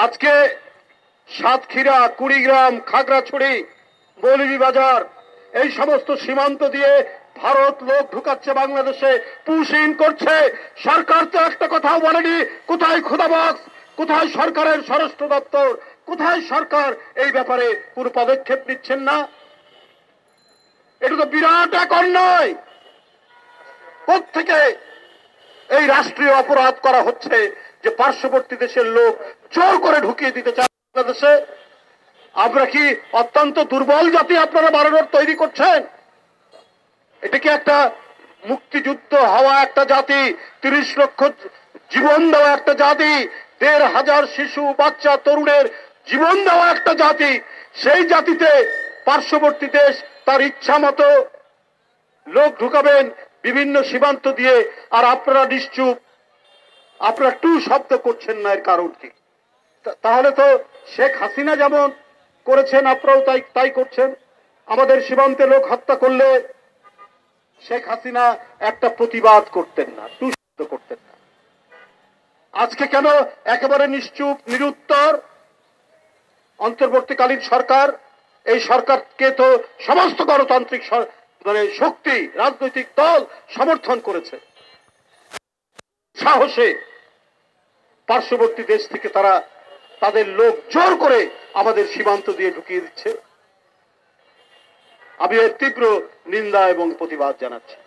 আজকে সাতক্ষীরা, কুড়িগ্রাম, খাগড়াছড়ি, মৌলভীবাজার এই সমস্ত সীমান্ত দিয়ে ভারত লোক ঢুকাচ্ছে বাংলাদেশে, পুশ ইন করছে। সরকার তো একটা কথাও বলেনি। কোথায় খুদাবক্স, কোথায় সরকারের স্বরাষ্ট্র দপ্তর, কোথায় সরকার এই ব্যাপারে কোনো পদক্ষেপ নিচ্ছেন না? এটা তো বিরাট এক অন্যায়। কোত্থেকে এই রাষ্ট্রীয় অপরাধ করা হচ্ছে যে পার্শ্ববর্তী দেশের লোক জোর করে ঢুকিয়ে দিতে চায় বাংলাদেশে? আমরা কি অত্যন্ত দুর্বল জাতি আপনারা বাড়ানোর তৈরি করছেন? এটা কি একটা মুক্তিযুদ্ধ হওয়া একটা জাতি, 30 লক্ষ জীবন দেওয়া একটা জাতি, 1,500 শিশু, বাচ্চা, তরুণের জীবন দেওয়া একটা জাতি, সেই জাতিতে পার্শ্ববর্তী দেশ তার ইচ্ছা মতো লোক ঢুকাবেন বিভিন্ন সীমান্ত দিয়ে, আর আপনারা নিশ্চুপ, আপনারা টু শব্দ করছেন না। এর কারণ কি? তাহলে তো শেখ হাসিনা যেমন করেছেন আপনারাও তাই করছেন। আমাদের সীমান্তে লোক হত্যা করলে শেখ হাসিনা একটা প্রতিবাদ করতেন না, টু শব্দ করতেন না। আজকে কেন একেবারে নিশ্চুপ, নিরুত্তর? অন্তর্বর্তীকালীন সরকার, এই সরকারকে তো সমস্ত গণতান্ত্রিক শক্তি, রাজনৈতিক দল সমর্থন করেছে। সাহসে পার্শ্ববর্তী দেশ থেকে তারা তাদের লোক জোর করে আমাদের সীমান্ত দিয়ে ঢুকিয়ে দিচ্ছে। আমি এর তীব্র নিন্দা এবং প্রতিবাদ জানাচ্ছি।